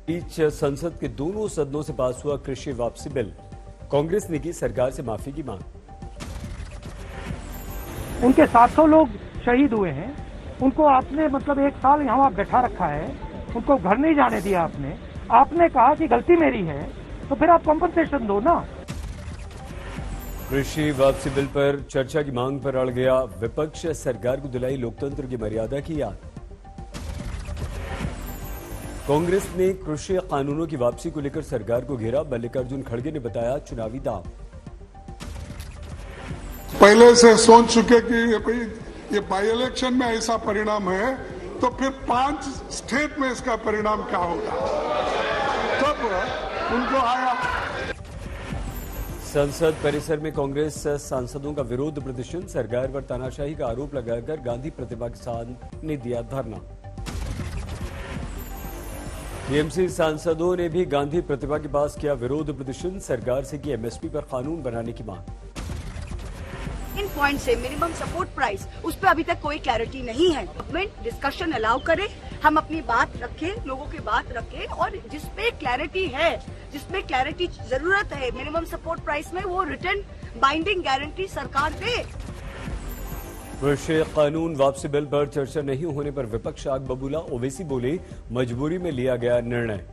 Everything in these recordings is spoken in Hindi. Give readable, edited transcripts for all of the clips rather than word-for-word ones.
बीच संसद के दोनों सदनों से पास हुआ कृषि वापसी बिल। कांग्रेस ने की सरकार से माफी की मांग। उनके 700 लोग शहीद हुए हैं, उनको आपने मतलब 1 साल यहाँ बैठा रखा है, उनको घर नहीं जाने दिया आपने कहा कि गलती मेरी है, तो फिर आप कॉम्पनसेशन दो ना। कृषि वापसी बिल पर चर्चा की मांग पर अड़ गया विपक्ष। सरकार को दिलाई लोकतंत्र की मर्यादा की याद। कांग्रेस ने कृषि कानूनों की वापसी को लेकर सरकार को घेरा। मल्लिकार्जुन खड़गे ने बताया चुनावी दांव। पहले से सोच चुके कि ये बाई इलेक्शन में ऐसा परिणाम है तो फिर 5 स्टेट में इसका परिणाम क्या होगा, तब उनको आया। संसद परिसर में कांग्रेस सांसदों का विरोध प्रदर्शन। सरकार पर तानाशाही का आरोप लगाकर गांधी प्रतिमा के सामने दिया धरना। टीएमसी सांसदों ने भी गांधी प्रतिमा के पास किया विरोध प्रदर्शन। सरकार से की एमएसपी पर कानून बनाने की मांग। इन पॉइंट से मिनिमम सपोर्ट प्राइस, उस पर अभी तक कोई क्लैरिटी नहीं है। गवर्नमेंट डिस्कशन अलाउ करे, हम अपनी बात रखें, लोगों की बात रखें, और जिसपे क्लैरिटी है, जिसमें क्लैरिटी जरूरत है मिनिमम सपोर्ट प्राइस में, वो रिटर्न बाइंडिंग गारंटी सरकार दे। कृषि कानून वापसी बिल पर चर्चा नहीं होने पर विपक्ष आग बबूला। ओवैसी बोले मजबूरी में लिया गया निर्णय।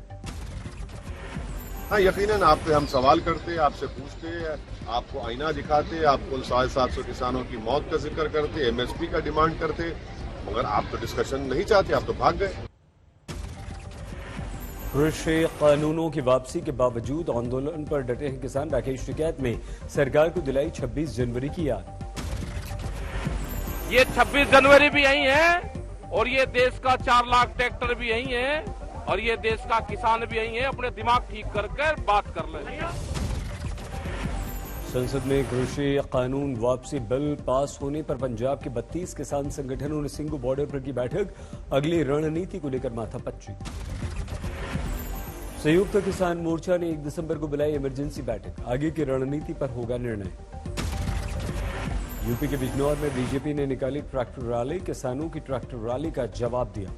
हाँ, यकीनन आप पे हम सवाल करते, आपसे पूछते, आपको आईना दिखाते, आपको 750 किसानों की मौत का जिक्र करते, एमएसपी का डिमांड करते, मगर आप तो डिस्कशन नहीं चाहते, आप तो भाग गए। कृषि कानूनों की वापसी के बावजूद आंदोलन पर डटे हैं किसान। राकेश टिकैत ने सरकार को दिलाई 26 जनवरी की याद। ये 26 जनवरी भी यही है और ये देश का 4 लाख ट्रैक्टर भी यही है और ये देश का किसान भी यही है। अपने दिमाग ठीक कर बात कर ले। संसद में कृषि कानून वापसी बिल पास होने पर पंजाब के 32 किसान संगठनों ने सिंगू बॉर्डर पर की बैठक। अगली रणनीति को लेकर माथापच्ची। संयुक्त किसान मोर्चा ने 1 दिसंबर को बुलाई इमरजेंसी बैठक। आगे की रणनीति पर होगा निर्णय। यूपी के बिजनौर में बीजेपी ने निकाली ट्रैक्टर रैली। किसानों की ट्रैक्टर रैली का जवाब दिया।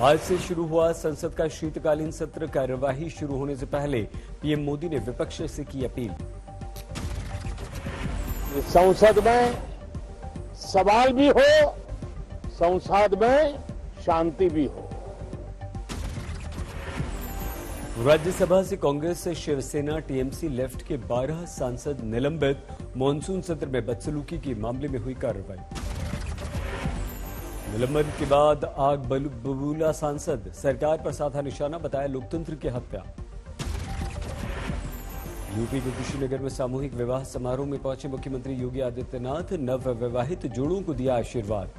आज से शुरू हुआ संसद का शीतकालीन सत्र। कार्यवाही शुरू होने से पहले पीएम मोदी ने विपक्ष से की अपील। संसद में सवाल भी हो, संसद में शांति भी हो। राज्यसभा से कांग्रेस से शिवसेना टीएमसी लेफ्ट के 12 सांसद निलंबित। मॉनसून सत्र में बदसलूकी के मामले में हुई कार्रवाई। निलंबन के बाद आग बबूला सांसद। सरकार पर साधा निशाना बताया लोकतंत्र की हत्या। यूपी के कुशीनगर में सामूहिक विवाह समारोह में पहुंचे मुख्यमंत्री योगी आदित्यनाथ। नवविवाहित जोड़ों को दिया आशीर्वाद।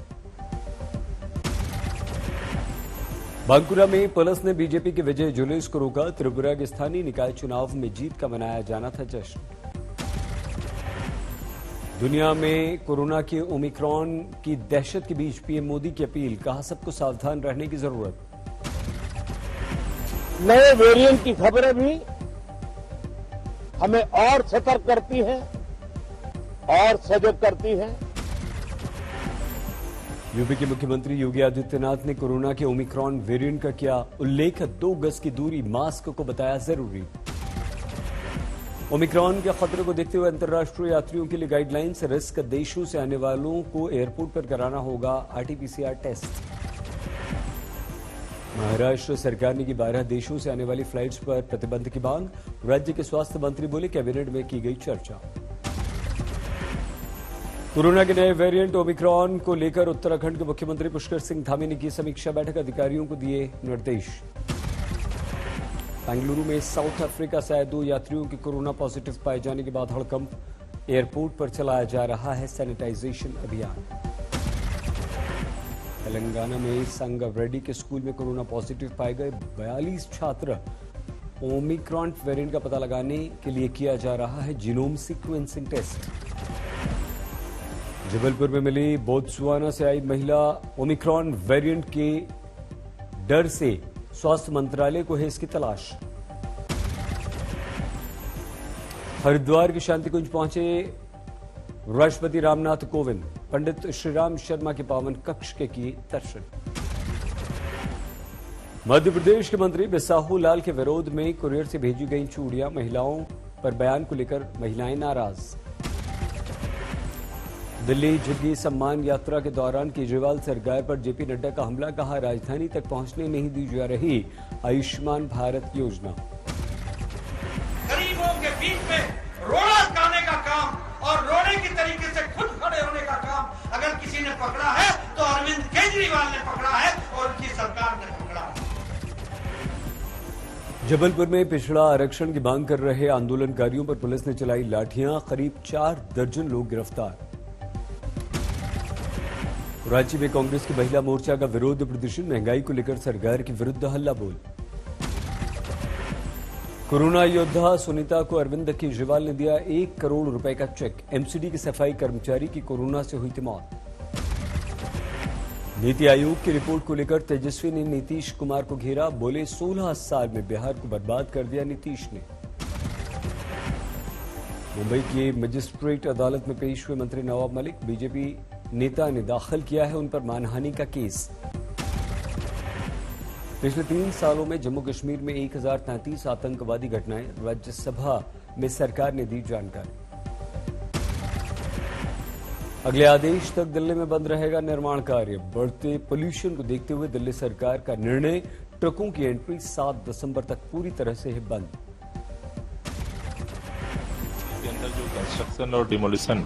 बांकुरा में पुलिस ने बीजेपी के विजय जुलूस को रोका। त्रिपुरा के स्थानीय निकाय चुनाव में जीत का मनाया जाना था जश्न। दुनिया में कोरोना के ओमिक्रॉन की दहशत के बीच पीएम मोदी की अपील। कहा सबको सावधान रहने की जरूरत। नए वेरिएंट की खबरें भी हमें और सतर्क करती हैं और सजग करती हैं। यूपी के मुख्यमंत्री योगी आदित्यनाथ ने कोरोना के ओमिक्रॉन वेरिएंट का किया उल्लेख। 2 गज की दूरी, मास्क को बताया जरूरी। ओमिक्रॉन के खतरे को देखते हुए अंतर्राष्ट्रीय यात्रियों के लिए गाइडलाइंस। रिस्क देशों से आने वालों को एयरपोर्ट पर कराना होगा आरटीपीसीआर टेस्ट। महाराष्ट्र सरकार ने की 12 देशों से आने वाली फ्लाइट्स पर प्रतिबंध की मांग। राज्य के स्वास्थ्य मंत्री बोले कैबिनेट में की गई चर्चा। कोरोना के नए वेरिएंट ओमिक्रॉन को लेकर उत्तराखंड के मुख्यमंत्री पुष्कर सिंह धामी ने की समीक्षा बैठक। अधिकारियों को दिए निर्देश। बेंगलुरु में साउथ अफ्रीका से आए 2 यात्रियों के कोरोना पॉजिटिव पाए जाने के बाद हड़कंप। एयरपोर्ट पर चलाया जा रहा है सैनिटाइजेशन अभियान। तेलंगाना में संगारेड्डी के स्कूल में कोरोना पॉजिटिव पाए गए 42 छात्र। ओमिक्रॉन वेरिएंट का पता लगाने के लिए किया जा रहा है जीनोम सीक्वेंसिंग टेस्ट। जबलपुर में मिली बोत्सवाना से आई महिला। ओमिक्रॉन वेरिएंट के डर से स्वास्थ्य मंत्रालय को है इसकी तलाश। हरिद्वार के शांति कुंज पहुंचे राष्ट्रपति रामनाथ कोविंद। पंडित श्रीराम शर्मा के पावन कक्ष के किए दर्शन। मध्य प्रदेश के मंत्री बिसाहू लाल के विरोध में कुरियर से भेजी गई चूड़ियां, महिलाओं पर बयान को लेकर महिलाएं नाराज। दिल्ली झुग्गी सम्मान यात्रा के दौरान केजरीवाल सरकार पर जेपी नड्डा का हमला, कहा राजधानी तक पहुंचने नहीं दी जा रही आयुष्मान भारत योजना। गरीबों के बीच में रोना गाने का काम और रोने की तरीके से खुद खड़े होने का काम अगर किसी ने पकड़ा है तो अरविंद केजरीवाल ने पकड़ा है और उनकी सरकार ने पकड़ा है। जबलपुर में पिछड़ा आरक्षण की मांग कर रहे आंदोलनकारियों पर पुलिस ने चलाई लाठियां, करीब 4 दर्जन लोग गिरफ्तार। राज्य में कांग्रेस की महिला मोर्चा का विरोध प्रदर्शन, महंगाई को लेकर सरकार के विरुद्ध हल्ला बोल। कोरोना योद्धा सुनीता को अरविंद केजरीवाल ने दिया 1 करोड़ रुपए का चेक, एमसीडी के सफाई कर्मचारी की कोरोना से हुई थी मौत। नीति आयोग की रिपोर्ट को लेकर तेजस्वी ने नीतीश कुमार को घेरा, बोले 16 साल में बिहार को बर्बाद कर दिया नीतीश ने। मुंबई की मजिस्ट्रेट अदालत में पेश हुए मंत्री नवाब मलिक, बीजेपी नेता ने दाखिल किया है उन पर मानहानि का केस। पिछले 3 सालों में जम्मू कश्मीर में 1033 आतंकवादी घटनाएं, राज्यसभा में सरकार ने दी जानकारी। अगले आदेश तक दिल्ली में बंद रहेगा निर्माण कार्य, बढ़ते पोल्यूशन को देखते हुए दिल्ली सरकार का निर्णय, ट्रकों की एंट्री 7 दिसंबर तक पूरी तरह से है बंद। के अंदर जो कंस्ट्रक्शन और डिमोलिशन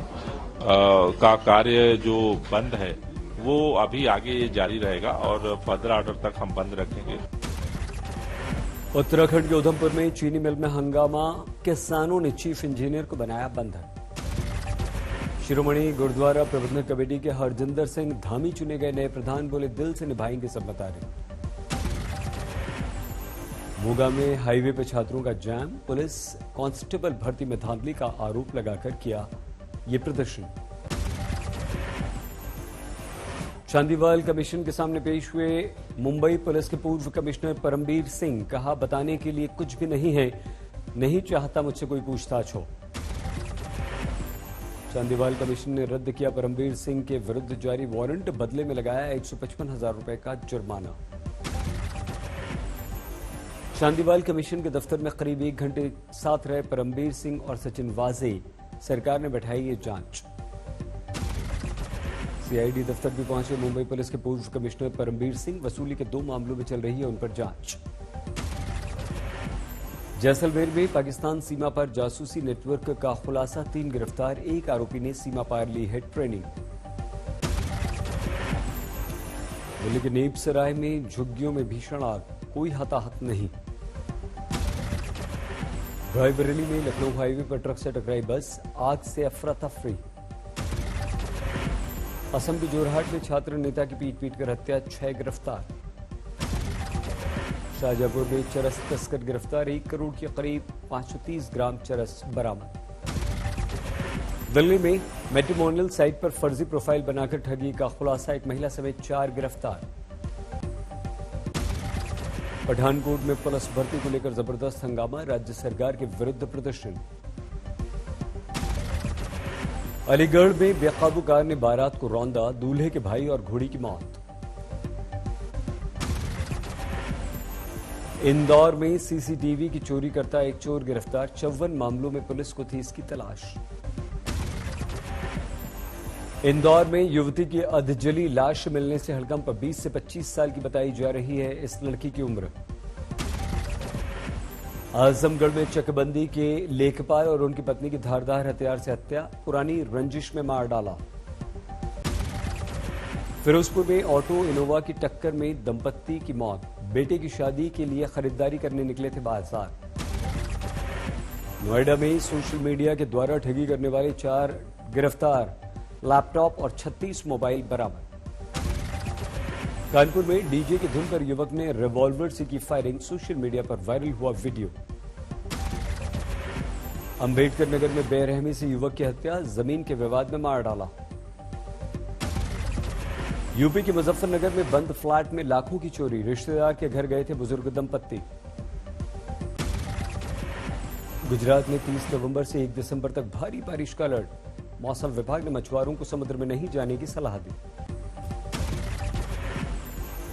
का कार्य जो बंद है वो अभी आगे जारी रहेगा और फर्दर ऑर्डर तक हम बंद रखेंगे। उत्तराखंड के उधमपुर में चीनी मिल में हंगामा, किसानों ने चीफ इंजीनियर को बनाया बंधक। शिरोमणि गुरुद्वारा प्रबंधक कमेटी के हरजिंदर सिंह धामी चुने गए नए प्रधान, बोले दिल से निभाएंगे जिम्मेदारी। मोगा में हाईवे पर छात्रों का जैम, पुलिस कांस्टेबल भर्ती में धांधली का आरोप लगाकर किया ये प्रदर्शन। चांदीवाल कमीशन के सामने पेश हुए मुंबई पुलिस के पूर्व कमिश्नर परमबीर सिंह, कहा बताने के लिए कुछ भी नहीं है, नहीं चाहता मुझसे कोई पूछताछ हो। चांदीवाल कमीशन ने रद्द किया परमबीर सिंह के विरुद्ध जारी वारंट, बदले में लगाया 155,000 रुपए का जुर्माना। चांदीवाल कमीशन के दफ्तर में करीब 1 घंटे साथ रहे परमबीर सिंह और सचिन वाजे, सरकार ने बैठाई ये जांच। सीआईडी दफ्तर भी पहुंचे मुंबई पुलिस के पूर्व कमिश्नर परमबीर सिंह, वसूली के 2 मामलों में चल रही है उन पर जांच। जैसलमेर में पाकिस्तान सीमा पर जासूसी नेटवर्क का खुलासा, 3 गिरफ्तार, 1 आरोपी ने सीमा पार ली है ट्रेनिंग। दिल्ली के नेप सराय में झुग्गियों में भीषण आग, कोई हताहत नहीं। रायबरेली में लखनऊ हाईवे पर ट्रक से टकराई बस, आग से अफरा तफरी। असम के जोरहाट में छात्र नेता की पीट कर हत्या, 6 गिरफ्तार। शाहजहांपुर में चरस तस्कर गिरफ्तार, 1 करोड़ के करीब 530 ग्राम चरस बरामद। दिल्ली में मैट्रिमोनियल साइट पर फर्जी प्रोफाइल बनाकर ठगी का खुलासा, 1 महिला समेत 4 गिरफ्तार। पठानकोट में पुलिस भर्ती को लेकर जबरदस्त हंगामा, राज्य सरकार के विरुद्ध प्रदर्शन। अलीगढ़ में बेकाबू कार ने बारात को रौंदा, दूल्हे के भाई और घोड़ी की मौत। इंदौर में सीसीटीवी की चोरी करता एक चोर गिरफ्तार, 54 मामलों में पुलिस को थी इसकी तलाश। इंदौर में युवती की अधजली लाश मिलने से हड़कंप, 20 से 25 साल की बताई जा रही है इस लड़की की उम्र। आजमगढ़ में चकबंदी के लेखपाल और उनकी पत्नी की धारदार हथियार से हत्या, पुरानी रंजिश में मार डाला। फिरोजपुर में ऑटो इनोवा की टक्कर में दंपत्ति की मौत, बेटे की शादी के लिए खरीदारी करने निकले थे बाजार। नोएडा में सोशल मीडिया के द्वारा ठगी करने वाले 4 गिरफ्तार, लैपटॉप और 36 मोबाइल बरामद। कानपुर में डीजे की धुन पर युवक ने रिवॉल्वर से की फायरिंग, सोशल मीडिया पर वायरल हुआ वीडियो। अंबेडकर नगर में बेरहमी से युवक की हत्या, जमीन के विवाद में मार डाला। यूपी के मुजफ्फरनगर में बंद फ्लैट में लाखों की चोरी, रिश्तेदार के घर गए थे बुजुर्ग दंपत्ति। गुजरात में 30 नवंबर से 1 दिसंबर तक भारी बारिश का अलर्ट, मौसम विभाग ने मछुआरों को समुद्र में नहीं जाने की सलाह दी।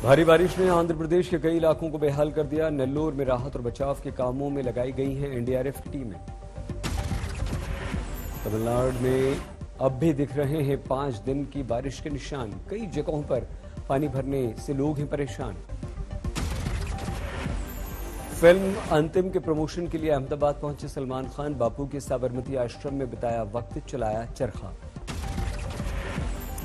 भारी बारिश ने आंध्र प्रदेश के कई इलाकों को बेहाल कर दिया। नेल्लोर में राहत और बचाव के कामों में लगाई गई हैं एनडीआरएफ की टीमें। तमिलनाडु में अब भी दिख रहे हैं 5 दिन की बारिश के निशान। कई जगहों पर पानी भरने से लोग हैं परेशान। फिल्म अंतिम के प्रमोशन के लिए अहमदाबाद पहुंचे सलमान खान। बापू के साबरमती आश्रम में बिताया वक्त, चलाया चरखा।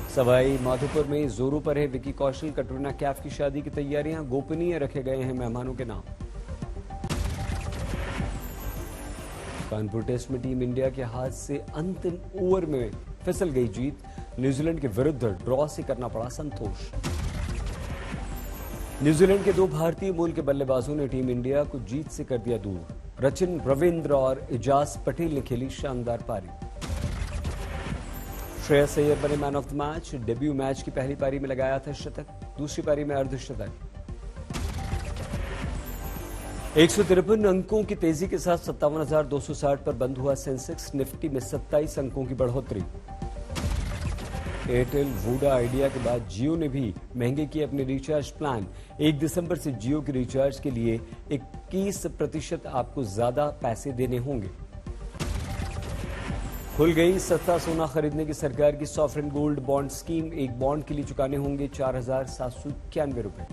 सवाई माधोपुर में जोरों पर है विकी कौशल कटरीना कैफ की शादी की तैयारियां। गोपनीय रखे गए हैं मेहमानों के नाम। कानपुर टेस्ट में टीम इंडिया के हाथ से अंतिम ओवर में फिसल गई जीत। न्यूजीलैंड के विरुद्ध ड्रॉ से करना पड़ा संतोष। न्यूजीलैंड के 2 भारतीय मूल के बल्लेबाजों ने टीम इंडिया को जीत से कर दिया दूर। रचिन रविंद्र और एजाज पटेल ने खेली शानदार पारी। श्रेयस अय्यर बने man of the match. Debut match की पहली पारी में लगाया था शतक, दूसरी पारी में अर्धशतक। 153 अंकों की तेजी के साथ 57,260 पर बंद हुआ सेंसेक्स। निफ्टी में 27 अंकों की बढ़ोतरी। एयरटेल, वोडा, आइडिया के बाद जियो ने भी महंगे किए अपने रिचार्ज प्लान। 1 दिसंबर से जियो के रिचार्ज के लिए 21% आपको ज्यादा पैसे देने होंगे। खुल गई सस्ता सोना खरीदने की सरकार की सॉवरेन गोल्ड बॉन्ड स्कीम। एक बॉन्ड के लिए चुकाने होंगे 4,791 रुपए।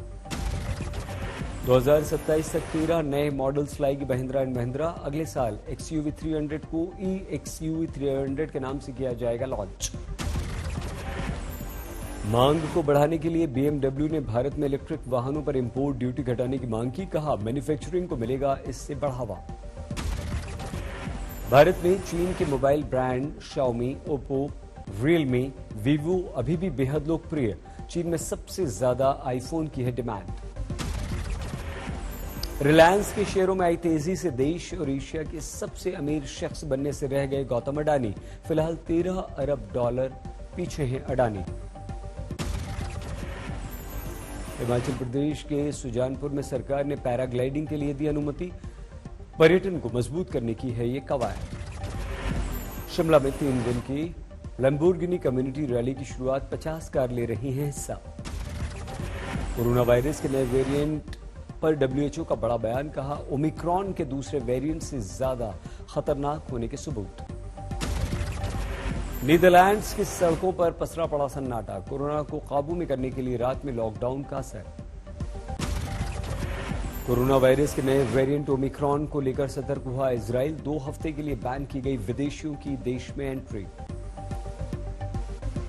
2027 तक 13 नए मॉडल्स लाएगी महिंद्रा एंड महिंद्रा। अगले साल XUV 300 को XUV 300 के नाम से किया जाएगा लॉन्च। मांग को बढ़ाने के लिए BMW ने भारत में इलेक्ट्रिक वाहनों पर इंपोर्ट ड्यूटी घटाने की मांग की। कहा मैन्युफैक्चरिंग को मिलेगा इससे बढ़ावा। भारत में चीन के mobile brand Xiaomi, Oppo, Realme, Vivo अभी भी बेहद लोकप्रिय। चीन में सबसे ज्यादा आईफोन की है डिमांड। रिलायंस के शेयरों में आई तेजी से देश और एशिया के सबसे अमीर शख्स बनने से रह गए गौतम अडानी। फिलहाल $13 अरब पीछे हैं अडानी। हिमाचल प्रदेश के सुजानपुर में सरकार ने पैराग्लाइडिंग के लिए दी अनुमति। पर्यटन को मजबूत करने की है ये कवायद। शिमला में 3 दिन की लैम्बोर्गिनी कम्युनिटी रैली की शुरुआत। 50 कार ले रही हैं हिस्सा। कोरोना वायरस के नए वेरिएंट पर WHO का बड़ा बयान। कहा ओमिक्रॉन के दूसरे वेरिएंट से ज्यादा खतरनाक होने के सबूत। नीदरलैंड्स की सड़कों पर पसरा पड़ा सन्नाटा। कोरोना को काबू में करने के लिए रात में लॉकडाउन का असर। कोरोना वायरस के नए वेरिएंट ओमिक्रॉन को लेकर सतर्क हुआ इजराइल। 2 हफ्ते के लिए बैन की गई विदेशियों की देश में एंट्री।